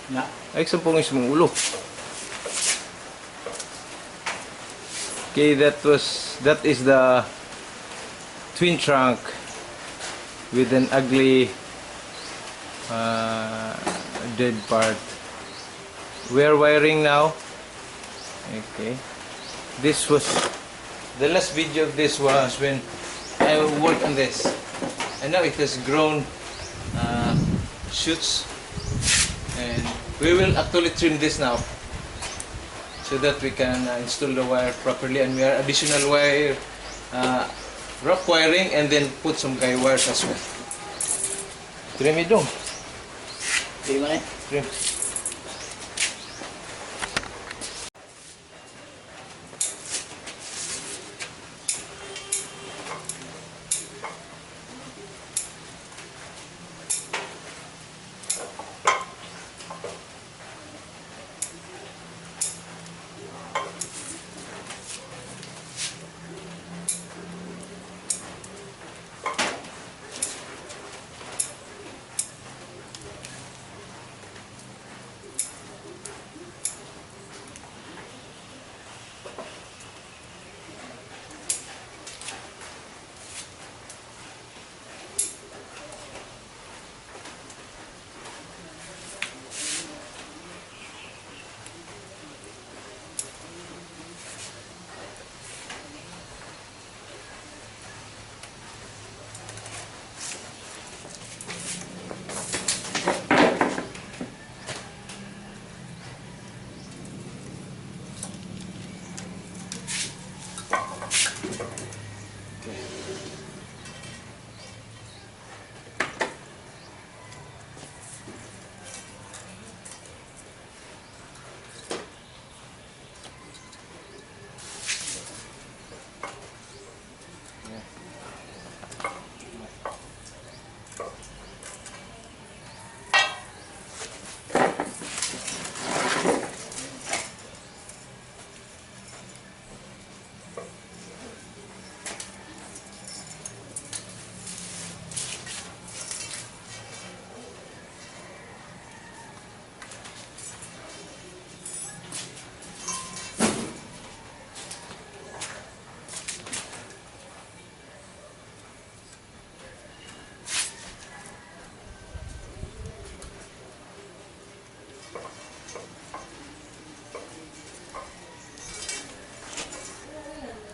Na. Ay, sampungis mong ulo. Okay, that is the twin trunk with an ugly dead part. We are wiring now. Okay. This was the last video of this was when I worked on this, and now it has grown shoots, and we will actually trim this now so that we can install the wire properly, and we are additional wire rough wiring, and then put some guy wires as well. Trim it down. Trim.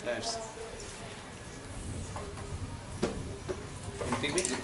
Nice. Intimate.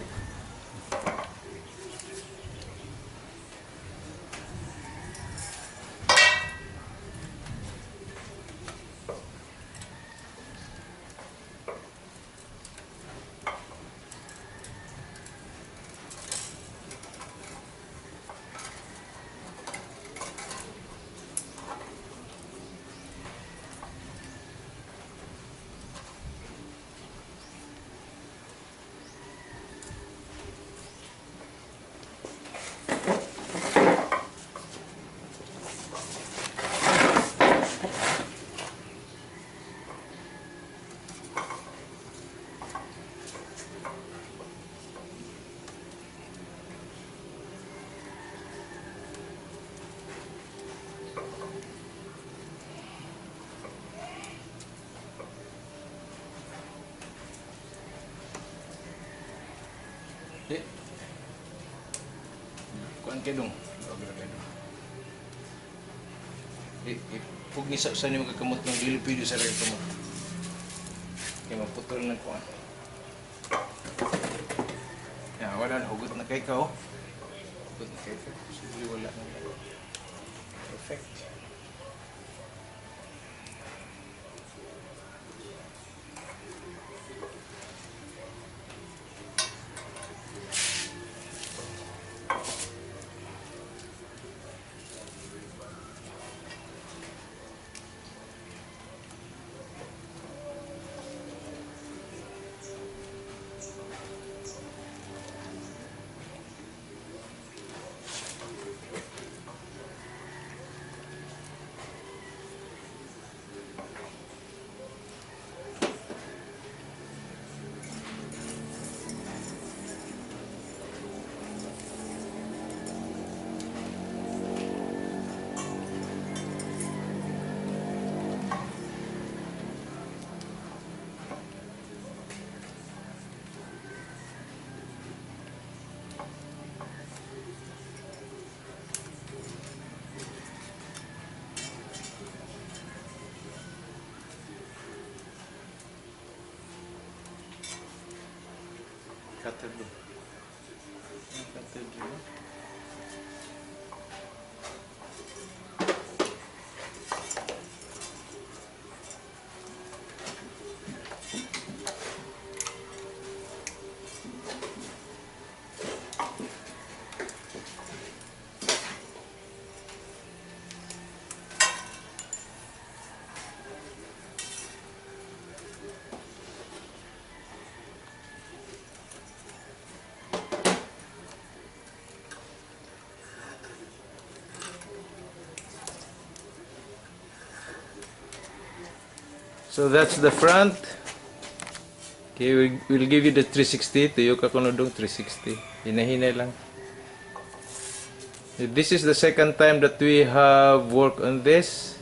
Di. Kuan kayo dong. Pag nisa sa niyo magkakamot ng dilipido sa rin kamot. Kaya maputol ng kuan. Yan, wala na. Hugot na kayo ka, oh. Hugot na kayo ka. Sige, wala na. Perfect. Cathedral. Cathedral. So that's the front. Okay, we'll give you the 360. Tuyo ka kunudong 360. Hinahinay lang. This is the second time that we have worked on this.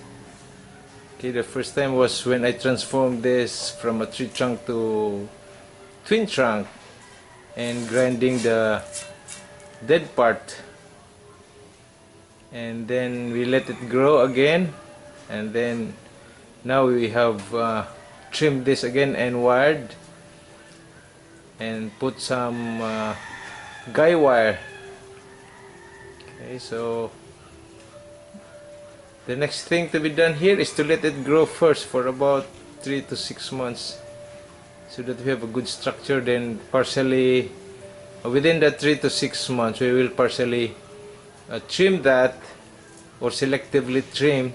Okay, the first time was when I transformed this from a tree trunk to twin trunk and grinding the dead part. And then we let it grow again, and then now we have trimmed this again and wired and put some guy wire. Okay, so the next thing to be done here is to let it grow first for about 3 to 6 months so that we have a good structure. Then partially within the 3 to 6 months we will partially trim that, or selectively trim,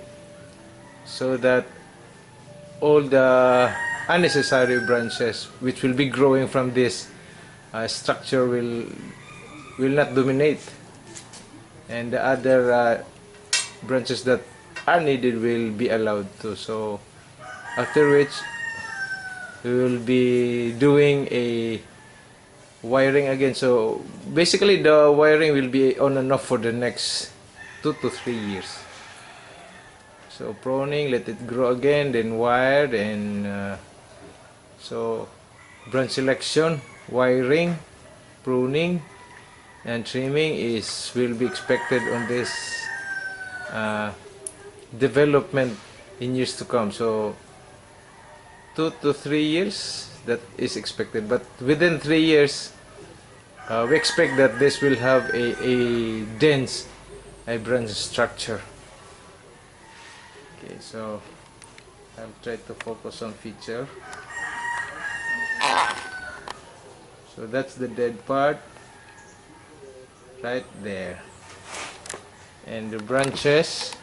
so that all the unnecessary branches which will be growing from this structure will not dominate, and the other branches that are needed will be allowed to. So after which we will be doing a wiring again. So basically the wiring will be on and off for the next 2 to 3 years. So pruning, let it grow again, then wired, and so branch selection, wiring, pruning, and trimming will be expected on this development in years to come. So 2 to 3 years that is expected, but within 3 years we expect that this will have a dense branch structure. Okay, so I'll try to focus on feature. So that's the dead part right there, and the branches.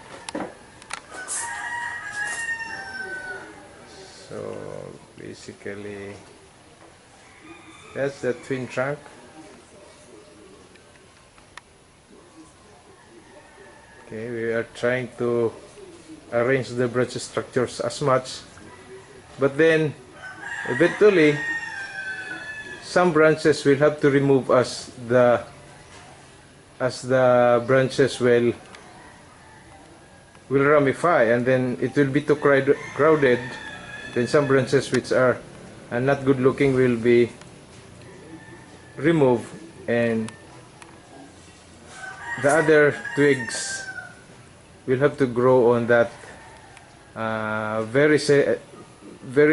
So basically that's the twin trunk. Okay, we are trying to arrange the branch structures as much, but then eventually some branches will have to remove as the branches will ramify, and then it will be too crowded. Then some branches which are not good looking will be removed, and the other twigs will have to grow on that very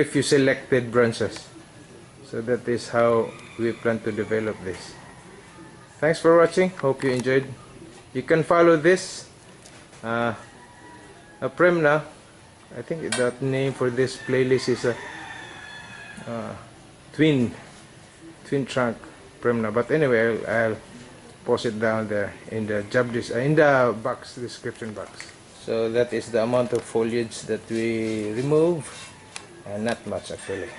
few selected branches. So that is how we plan to develop this. Thanks for watching. Hope you enjoyed. You can follow this Premna. I think that name for this playlist is a twin trunk Premna. But anyway, I'll post it down there in the in the box, description box. So that is the amount of foliage that we remove, and not much actually.